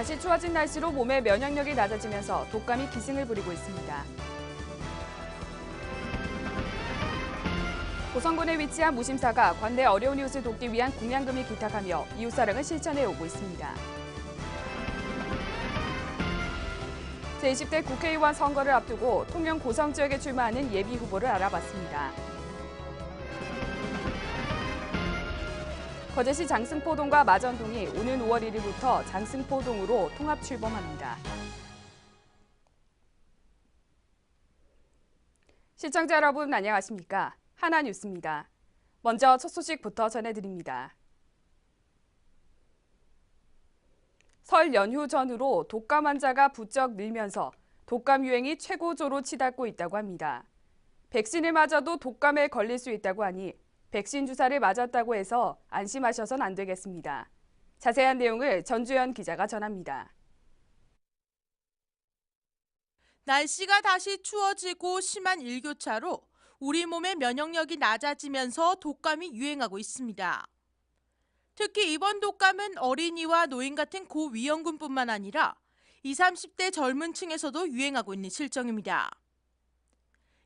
다시 추워진 날씨로 몸의 면역력이 낮아지면서 독감이 기승을 부리고 있습니다. 고성군에 위치한 무심사가 관내 어려운 이웃을 돕기 위한 공양금을 기탁하며 이웃사랑을 실천해 오고 있습니다. 제20대 국회의원 선거를 앞두고 통영 고성 지역에 출마하는 예비 후보를 알아봤습니다. 거제시 장승포동과 마전동이 오는 5월 1일부터 장승포동으로 통합 출범합니다. 시청자 여러분 안녕하십니까? 하나뉴스입니다. 먼저 첫 소식부터 전해드립니다. 설 연휴 전후로 독감 환자가 부쩍 늘면서 독감 유행이 최고조로 치닫고 있다고 합니다. 백신을 맞아도 독감에 걸릴 수 있다고 하니 백신 주사를 맞았다고 해서 안심하셔선 안 되겠습니다. 자세한 내용을 전주현 기자가 전합니다. 날씨가 다시 추워지고 심한 일교차로 우리 몸의 면역력이 낮아지면서 독감이 유행하고 있습니다. 특히 이번 독감은 어린이와 노인 같은 고위험군뿐만 아니라 20, 30대 젊은 층에서도 유행하고 있는 실정입니다.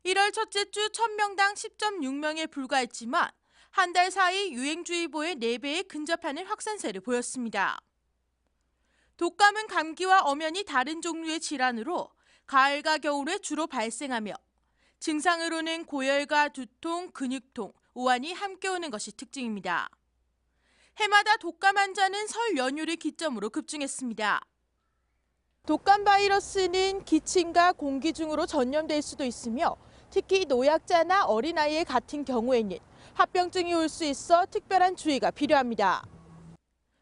1월 첫째 주 1000명당 10.6명에 불과했지만 한 달 사이 유행주의보의 4배에 근접하는 확산세를 보였습니다. 독감은 감기와 엄연히 다른 종류의 질환으로 가을과 겨울에 주로 발생하며 증상으로는 고열과 두통, 근육통, 오한이 함께 오는 것이 특징입니다. 해마다 독감 환자는 설 연휴를 기점으로 급증했습니다. 독감 바이러스는 기침과 공기 중으로 전염될 수도 있으며 특히 노약자나 어린아이의 같은 경우에는 합병증이 올 수 있어 특별한 주의가 필요합니다.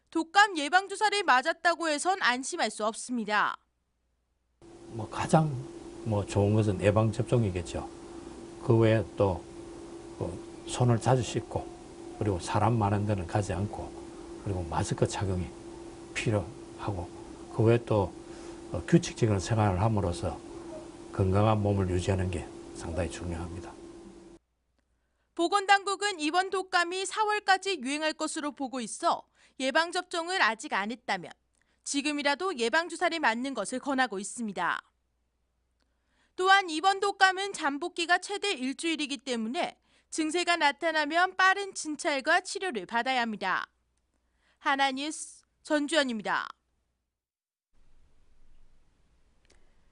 독감 예방주사를 맞았다고 해선 안심할 수 없습니다. 가장 좋은 것은 예방접종이겠죠. 그 외에 또 손을 자주 씻고 그리고 사람 많은 데는 가지 않고 그리고 마스크 착용이 필요하고 그 외에 또 규칙적인 생활을 함으로써 건강한 몸을 유지하는 게 상당히 중요합니다. 보건당국은 이번 독감이 4월까지 유행할 것으로 보고 있어 예방접종을 아직 안 했다면 지금이라도 예방주사를 맞는 것을 권하고 있습니다. 또한 이번 독감은 잠복기가 최대 일주일이기 때문에 증세가 나타나면 빠른 진찰과 치료를 받아야 합니다. 하나뉴스 전주현입니다.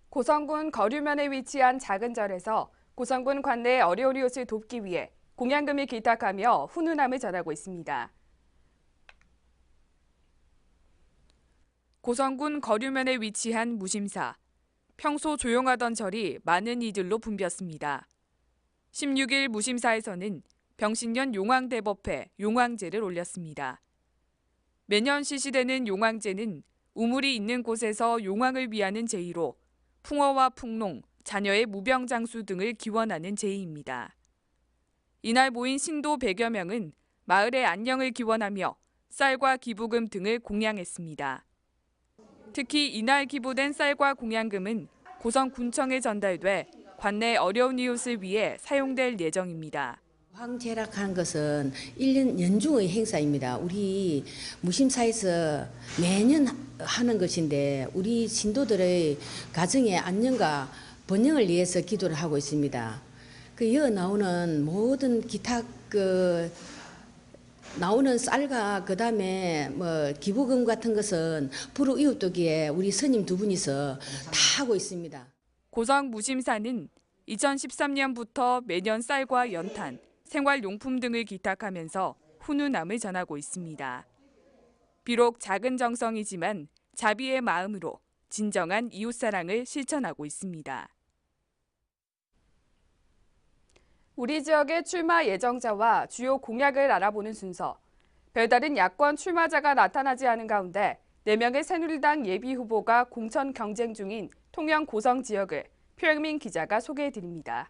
고성군 거류면에 위치한 작은 절에서 고성군 관내의 어려운 이웃을 돕기 위해 공양금을 기탁하며 훈훈함을 전하고 있습니다. 고성군 거류면에 위치한 무심사. 평소 조용하던 절이 많은 이들로 붐볐습니다. 16일 무심사에서는 병신년 용왕대법회 용왕제를 올렸습니다. 매년 실시되는 용왕제는 우물이 있는 곳에서 용왕을 위하는 제의로 풍어와 풍농, 자녀의 무병장수 등을 기원하는 제의입니다. 이날 모인 신도 100여 명은 마을의 안녕을 기원하며 쌀과 기부금 등을 공양했습니다. 특히 이날 기부된 쌀과 공양금은 고성군청에 전달돼 관내 어려운 이웃을 위해 사용될 예정입니다. 황제락한 것은 1년 연중의 행사입니다. 우리 무심사에서 매년 하는 것인데 우리 신도들의 가정의 안녕과 번영을 위해서 기도를 하고 있습니다. 이어 나오는 모든 기타 나오는 쌀과 그다음에 기부금 같은 것은 불우이웃도기에 우리 스님 두 분이서 다 하고 있습니다. 고성 무심사는 2013년부터 매년 쌀과 연탄, 생활용품 등을 기탁하면서 훈훈함을 전하고 있습니다. 비록 작은 정성이지만 자비의 마음으로 진정한 이웃사랑을 실천하고 있습니다. 우리 지역의 출마 예정자와 주요 공약을 알아보는 순서. 별다른 야권 출마자가 나타나지 않은 가운데 4명의 새누리당 예비후보가 공천 경쟁 중인 통영 고성 지역을 표영민 기자가 소개해드립니다.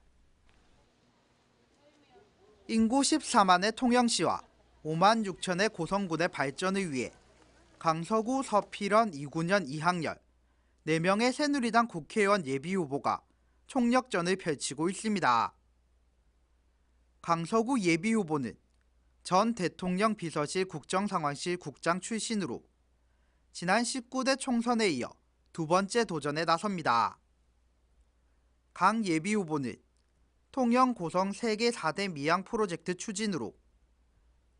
인구 14만의 통영시와 5만 6천의 고성군의 발전을 위해 강서구 서필원 2구년 이항열 4명의 새누리당 국회의원 예비후보가 총력전을 펼치고 있습니다. 강서구 예비후보는 전 대통령 비서실 국정상황실 국장 출신으로 지난 19대 총선에 이어 두 번째 도전에 나섭니다. 강 예비후보는 통영 고성 세계 4대 미항 프로젝트 추진으로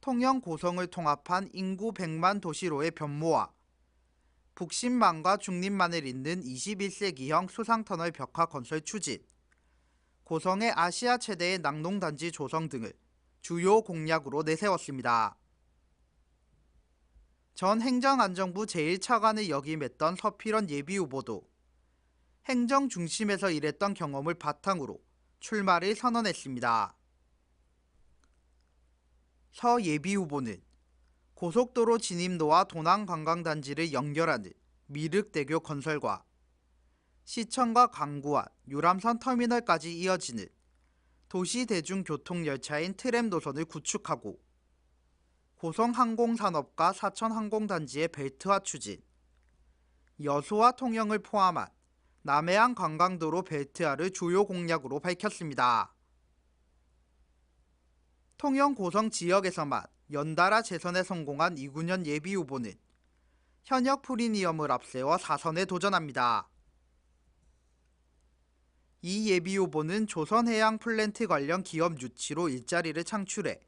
통영 고성을 통합한 인구 100만 도시로의 변모와 북신만과 중림만을 잇는 21세기형 수상터널 벽화 건설 추진, 고성의 아시아 최대의 낙농단지 조성 등을 주요 공약으로 내세웠습니다. 전 행정안전부 제1차관을 역임했던 서필원 예비후보도 행정 중심에서 일했던 경험을 바탕으로 출마를 선언했습니다. 서 예비후보는 고속도로 진입로와 도난관광단지를 연결하는 미륵대교 건설과 시청과 강구안, 유람선 터미널까지 이어지는 도시대중교통열차인 트램 노선을 구축하고 고성항공산업과 사천항공단지의 벨트화 추진, 여수와 통영을 포함한 남해안 관광도로 벨트화를 주요 공약으로 밝혔습니다. 통영 고성 지역에서만 연달아 재선에 성공한 이군현 예비후보는 현역 프리미엄을 앞세워 4선에 도전합니다. 이 예비후보는 조선해양 플랜트 관련 기업 유치로 일자리를 창출해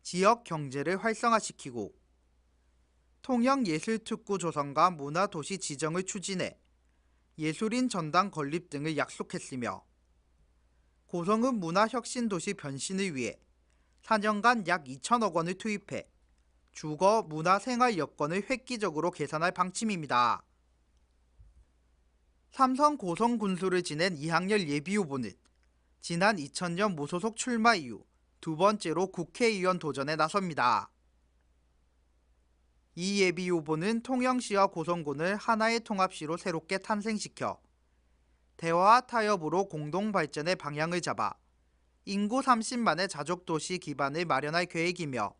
지역 경제를 활성화시키고 통영예술특구 조성과 문화도시 지정을 추진해 예술인 전당 건립 등을 약속했으며 고성은 문화혁신도시 변신을 위해 4년간 약 2천억 원을 투입해 주거, 문화, 생활 여건을 획기적으로 개선할 방침입니다. 삼성 고성 군수를 지낸 이항열 예비후보는 지난 2000년 무소속 출마 이후 두 번째로 국회의원 도전에 나섭니다. 이 예비후보는 통영시와 고성군을 하나의 통합시로 새롭게 탄생시켜 대화와 타협으로 공동발전의 방향을 잡아 인구 30만의 자족도시 기반을 마련할 계획이며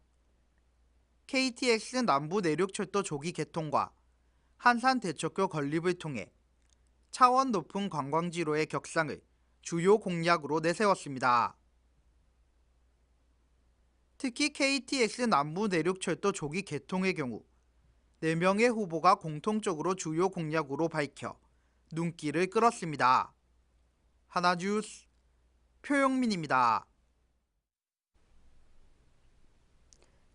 KTX 남부 내륙철도 조기 개통과 한산 대척교 건립을 통해 차원 높은 관광지로의 격상을 주요 공약으로 내세웠습니다. 특히 KTX 남부 내륙철도 조기 개통의 경우 4명의 후보가 공통적으로 주요 공약으로 밝혀 눈길을 끌었습니다. 하나뉴스 표영민입니다.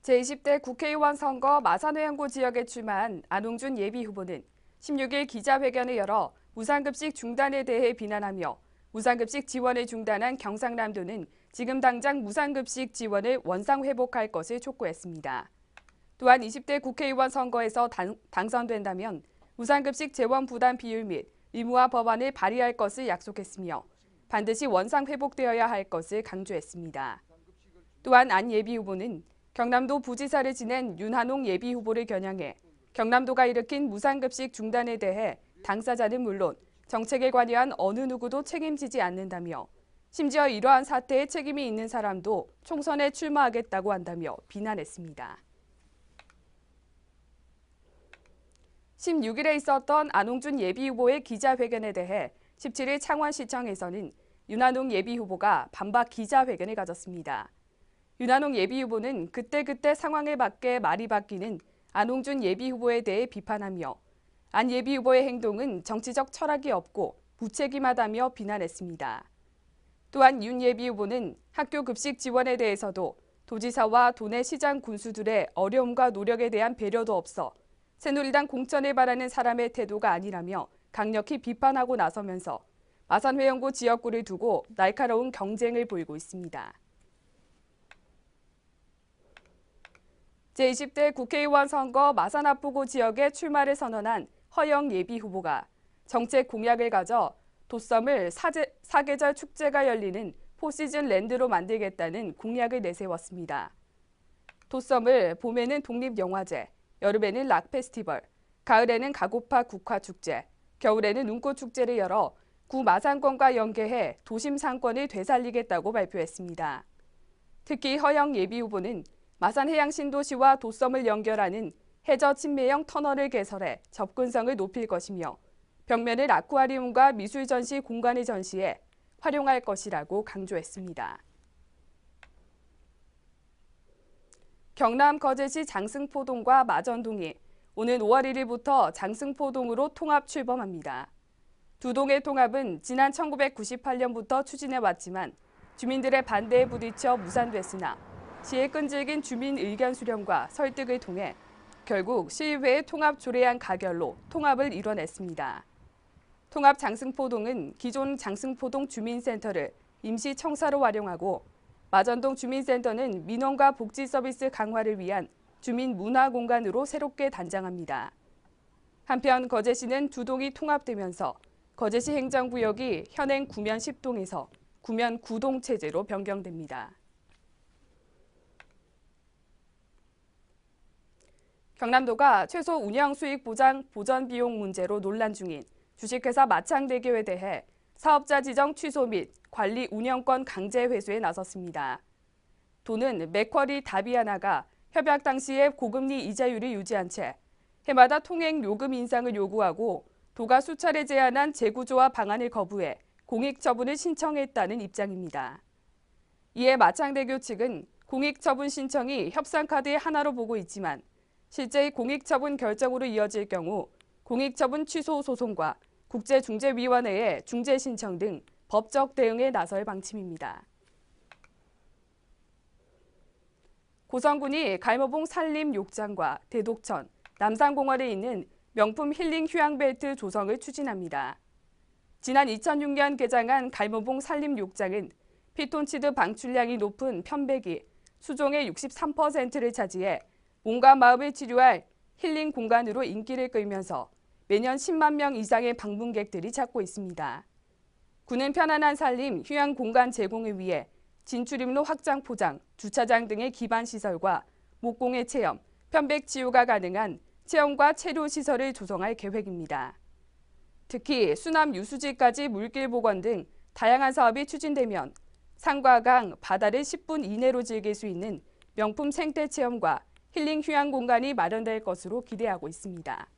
제20대 국회의원 선거 마산회원구 지역에 출마한 안홍준 예비후보는 16일 기자회견을 열어 무상급식 중단에 대해 비난하며 무상급식 지원을 중단한 경상남도는 지금 당장 무상급식 지원을 원상회복할 것을 촉구했습니다. 또한 20대 국회의원 선거에서 당선된다면 무상급식 재원 부담 비율 및 의무화 법안을 발의할 것을 약속했으며 반드시 원상회복되어야 할 것을 강조했습니다. 또한 안 예비후보는 경남도 부지사를 지낸 윤한홍 예비후보를 겨냥해 경남도가 일으킨 무상급식 중단에 대해 당사자는 물론 정책에 관여한 어느 누구도 책임지지 않는다며 심지어 이러한 사태에 책임이 있는 사람도 총선에 출마하겠다고 한다며 비난했습니다. 16일에 있었던 안홍준 예비후보의 기자회견에 대해 17일 창원시청에서는 윤한홍 예비후보가 반박 기자회견을 가졌습니다. 윤한홍 예비후보는 그때그때 상황에 맞게 말이 바뀌는 안홍준 예비후보에 대해 비판하며 안 예비후보의 행동은 정치적 철학이 없고 무책임하다며 비난했습니다. 또한 윤 예비후보는 학교 급식 지원에 대해서도 도지사와 도내 시장 군수들의 어려움과 노력에 대한 배려도 없어 새누리당 공천을 바라는 사람의 태도가 아니라며 강력히 비판하고 나서면서 마산회원구 지역구를 두고 날카로운 경쟁을 보이고 있습니다. 제20대 국회의원 선거 마산 압부구 지역에 출마를 선언한 허영 예비후보가 정책 공약을 가져 도섬을 사계절 축제가 열리는 포시즌 랜드로 만들겠다는 공약을 내세웠습니다. 도섬을 봄에는 독립영화제, 여름에는 락페스티벌, 가을에는 가고파 국화축제, 겨울에는 눈꽃축제를 열어 구 마산권과 연계해 도심 상권을 되살리겠다고 발표했습니다. 특히 허영 예비후보는 마산 해양신도시와 도섬을 연결하는 해저 침매형 터널을 개설해 접근성을 높일 것이며 벽면을 아쿠아리움과 미술 전시 공간을 전시해 활용할 것이라고 강조했습니다. 경남 거제시 장승포동과 마전동이 오는 5월 1일부터 장승포동으로 통합 출범합니다. 두 동의 통합은 지난 1998년부터 추진해왔지만 주민들의 반대에 부딪혀 무산됐으나 시의 끈질긴 주민 의견 수렴과 설득을 통해 결국 시의회의 통합 조례안 가결로 통합을 이뤄냈습니다. 통합 장승포동은 기존 장승포동 주민센터를 임시 청사로 활용하고 마전동 주민센터는 민원과 복지 서비스 강화를 위한 주민 문화 공간으로 새롭게 단장합니다. 한편 거제시는 두 동이 통합되면서 거제시 행정구역이 현행 구면 10동에서 구면 9동 체제로 변경됩니다. 경남도가 최소 운영 수익 보장 보전 비용 문제로 논란 중인 주식회사 마창대교에 대해 사업자 지정 취소 및 관리 운영권 강제 회수에 나섰습니다. 도는 맥쿼리 다비아나가 협약 당시에 고금리 이자율을 유지한 채 해마다 통행 요금 인상을 요구하고 도가 수차례 제안한 재구조화 방안을 거부해 공익처분을 신청했다는 입장입니다. 이에 마창대교 측은 공익처분 신청이 협상카드의 하나로 보고 있지만 실제 공익처분 결정으로 이어질 경우 공익처분 취소 소송과 국제중재위원회의 중재 신청 등 법적 대응에 나설 방침입니다. 고성군이 갈모봉 산림욕장과 대독천, 남산공원에 있는 명품 힐링 휴양벨트 조성을 추진합니다. 지난 2006년 개장한 갈모봉 산림욕장은 피톤치드 방출량이 높은 편백이 수종의 63%를 차지해 몸과 마음을 치료할 힐링 공간으로 인기를 끌면서 매년 10만 명 이상의 방문객들이 찾고 있습니다. 군은 편안한 산림, 휴양 공간 제공을 위해 진출입로 확장 포장, 주차장 등의 기반 시설과 목공의 체험, 편백 치유가 가능한 체험과 체류 시설을 조성할 계획입니다. 특히 수남 유수지까지 물길 복원 등 다양한 사업이 추진되면 산과 강, 바다를 10분 이내로 즐길 수 있는 명품 생태 체험과 힐링 휴양 공간이 마련될 것으로 기대하고 있습니다.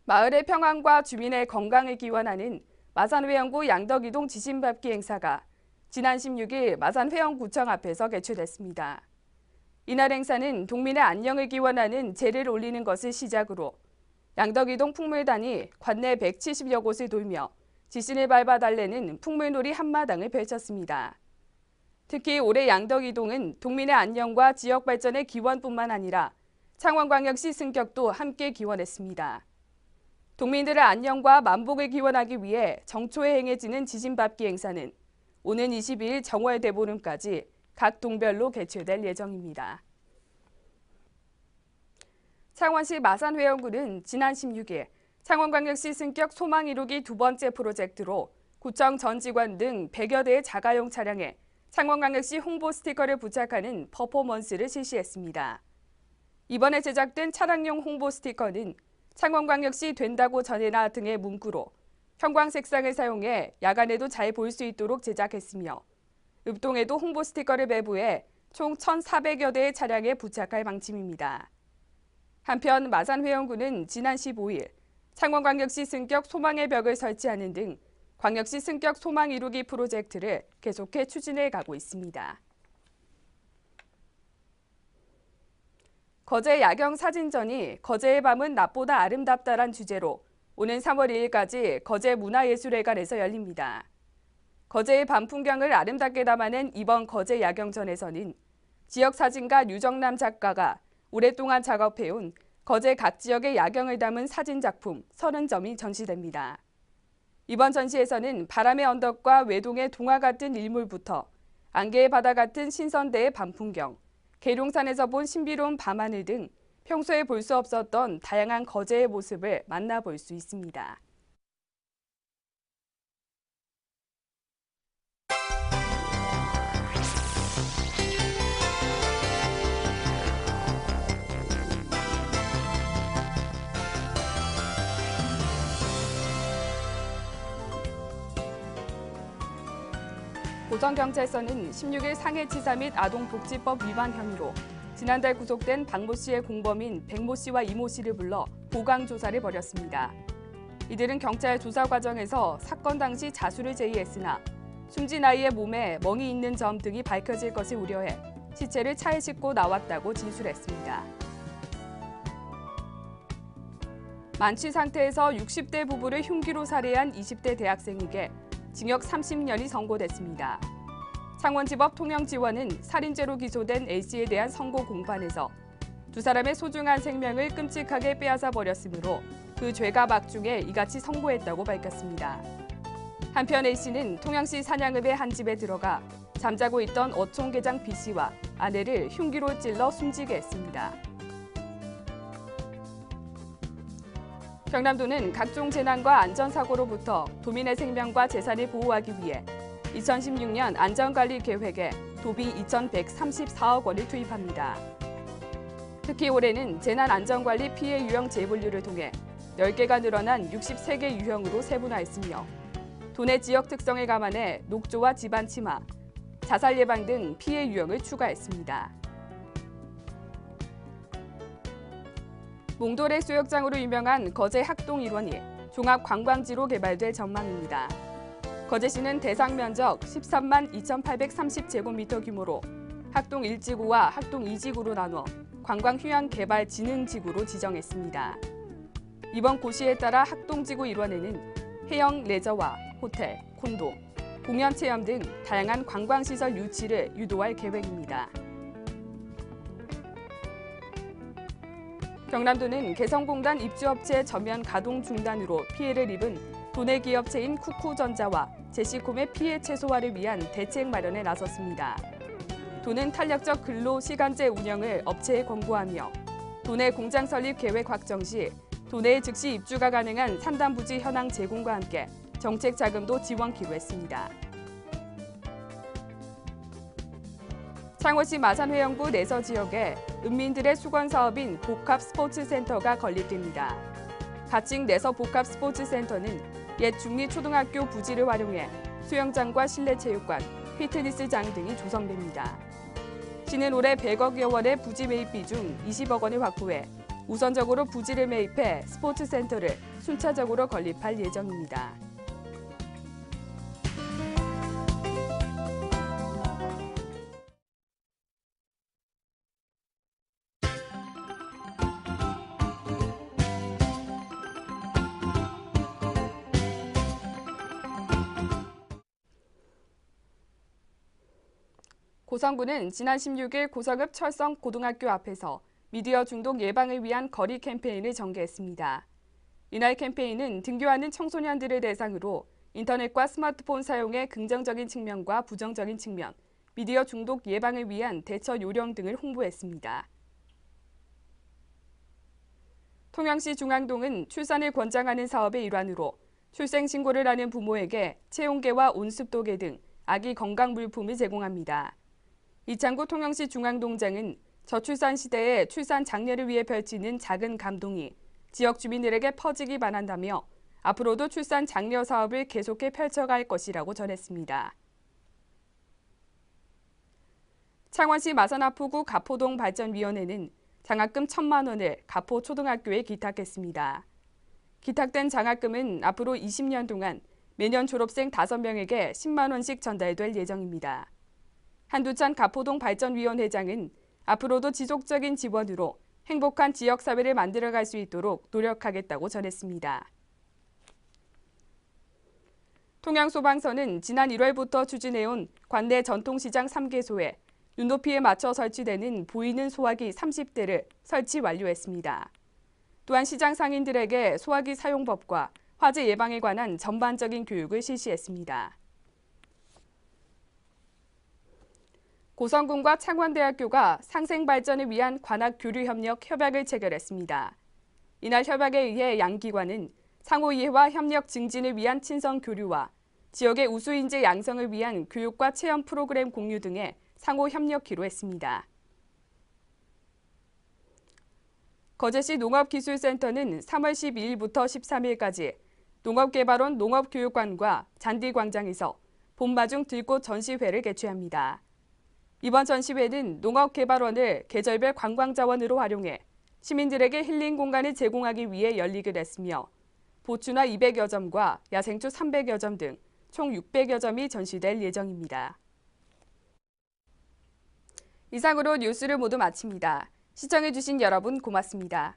마을의 평안과 주민의 건강을 기원하는 마산회원구 양덕이동 지신밟기 행사가 지난 16일 마산회원구청 앞에서 개최됐습니다. 이날 행사는 동민의 안녕을 기원하는 제를 올리는 것을 시작으로 양덕이동 풍물단이 관내 170여 곳을 돌며 지신을 밟아 달래는 풍물놀이 한마당을 펼쳤습니다. 특히 올해 양덕이동은 동민의 안녕과 지역 발전의 기원뿐만 아니라 창원광역시 승격도 함께 기원했습니다. 동민들의 안녕과 만복을 기원하기 위해 정초에 행해지는 지진밟기 행사는 오는 22일 정월 대보름까지 각 동별로 개최될 예정입니다. 창원시 마산회원구는 지난 16일 창원광역시 승격 소망 이루기 두 번째 프로젝트로 구청 전 직원 등 100여 대의 자가용 차량에 창원광역시 홍보 스티커를 부착하는 퍼포먼스를 실시했습니다. 이번에 제작된 차량용 홍보 스티커는 창원광역시 된다고 전해라 등의 문구로 형광 색상을 사용해 야간에도 잘 보일 수 있도록 제작했으며 읍동에도 홍보 스티커를 배부해 총 1,400여 대의 차량에 부착할 방침입니다. 한편 마산회원구는 지난 15일 창원광역시 승격 소망의 벽을 설치하는 등 광역시 승격 소망 이루기 프로젝트를 계속해 추진해 가고 있습니다. 거제 야경 사진전이 거제의 밤은 낮보다 아름답다란 주제로 오는 3월 2일까지 거제 문화예술회관에서 열립니다. 거제의 밤 풍경을 아름답게 담아낸 이번 거제 야경전에서는 지역 사진가 유정남 작가가 오랫동안 작업해온 거제 각 지역의 야경을 담은 사진 작품 30점이 전시됩니다. 이번 전시에서는 바람의 언덕과 외동의 동화 같은 일몰부터 안개의 바다 같은 신선대의 밤 풍경, 계룡산에서 본 신비로운 밤하늘 등 평소에 볼 수 없었던 다양한 거제의 모습을 만나볼 수 있습니다. 고성경찰서는 16일 상해치사 및 아동복지법 위반 혐의로 지난달 구속된 박모 씨의 공범인 백모 씨와 이모 씨를 불러 보강 조사를 벌였습니다. 이들은 경찰 조사 과정에서 사건 당시 자수를 제의했으나 숨진 아이의 몸에 멍이 있는 점 등이 밝혀질 것을 우려해 시체를 차에 싣고 나왔다고 진술했습니다. 만취 상태에서 60대 부부를 흉기로 살해한 20대 대학생에게 징역 30년이 선고됐습니다. 창원지법 통영지원은 살인죄로 기소된 A씨에 대한 선고 공판에서 두 사람의 소중한 생명을 끔찍하게 빼앗아 버렸으므로 그 죄가 막중해 이같이 선고했다고 밝혔습니다. 한편 A씨는 통영시 산양읍의 한 집에 들어가 잠자고 있던 어촌계장 B씨와 아내를 흉기로 찔러 숨지게 했습니다. 경남도는 각종 재난과 안전사고로부터 도민의 생명과 재산을 보호하기 위해 2016년 안전관리 계획에 도비 2,134억 원을 투입합니다. 특히 올해는 재난안전관리 피해 유형 재분류를 통해 10개가 늘어난 63개 유형으로 세분화했으며 도내 지역 특성을 감안해 녹조와 집안 침하, 자살 예방 등 피해 유형을 추가했습니다. 몽돌의 수욕장으로 유명한 거제 학동 일원이 종합관광지로 개발될 전망입니다. 거제시는 대상 면적 13만 2,830제곱미터 규모로 학동 1지구와 학동 2지구로 나눠 관광휴양개발진흥지구로 지정했습니다. 이번 고시에 따라 학동지구 일원에는 해영 레저와 호텔, 콘도, 공연체험 등 다양한 관광시설 유치를 유도할 계획입니다. 경남도는 개성공단 입주업체 전면 가동 중단으로 피해를 입은 도내 기업체인 쿠쿠전자와 제시콤의 피해 최소화를 위한 대책 마련에 나섰습니다. 도는 탄력적 근로시간제 운영을 업체에 권고하며 도내 공장 설립 계획 확정 시 도내에 즉시 입주가 가능한 산단부지 현황 제공과 함께 정책 자금도 지원키로 했습니다. 창원시 마산회영구 내서 지역에 은민들의 수건 사업인 복합스포츠센터가 건립됩니다. 가칭 내서 복합스포츠센터는 옛 중리초등학교 부지를 활용해 수영장과 실내체육관, 피트니스장 등이 조성됩니다. 시는 올해 100억여 원의 부지 매입비 중 20억 원을 확보해 우선적으로 부지를 매입해 스포츠센터를 순차적으로 건립할 예정입니다. 고성군은 지난 16일 고성읍 철성 고등학교 앞에서 미디어 중독 예방을 위한 거리 캠페인을 전개했습니다. 이날 캠페인은 등교하는 청소년들을 대상으로 인터넷과 스마트폰 사용의 긍정적인 측면과 부정적인 측면, 미디어 중독 예방을 위한 대처 요령 등을 홍보했습니다. 통영시 중앙동은 출산을 권장하는 사업의 일환으로 출생신고를 하는 부모에게 체온계와 온습도계 등 아기 건강 물품을 제공합니다. 이창구 통영시 중앙동장은 저출산 시대에 출산 장려를 위해 펼치는 작은 감동이 지역 주민들에게 퍼지기 바란다며 앞으로도 출산 장려 사업을 계속해 펼쳐갈 것이라고 전했습니다. 창원시 마산하포구 가포동 발전위원회는 장학금 1,000만 원을 가포 초등학교에 기탁했습니다. 기탁된 장학금은 앞으로 20년 동안 매년 졸업생 5명에게 10만 원씩 전달될 예정입니다. 한두찬 가포동 발전위원회장은 앞으로도 지속적인 지원으로 행복한 지역사회를 만들어갈 수 있도록 노력하겠다고 전했습니다. 통영소방서는 지난 1월부터 추진해온 관내 전통시장 3개소에 눈높이에 맞춰 설치되는 보이는 소화기 30대를 설치 완료했습니다. 또한 시장 상인들에게 소화기 사용법과 화재 예방에 관한 전반적인 교육을 실시했습니다. 고성군과 창원대학교가 상생발전을 위한 관악교류협력 협약을 체결했습니다. 이날 협약에 의해 양 기관은 상호 이해와 협력 증진을 위한 친선 교류와 지역의 우수인재 양성을 위한 교육과 체험 프로그램 공유 등의 상호 협력키로 했습니다. 거제시 농업기술센터는 3월 12일부터 13일까지 농업개발원 농업교육관과 잔디광장에서 봄마중 들꽃 전시회를 개최합니다. 이번 전시회는 농업개발원을 계절별 관광자원으로 활용해 시민들에게 힐링 공간을 제공하기 위해 열리게 됐으며 보추나 200여 점과 야생초 300여 점 등 총 600여 점이 전시될 예정입니다. 이상으로 뉴스를 모두 마칩니다. 시청해주신 여러분 고맙습니다.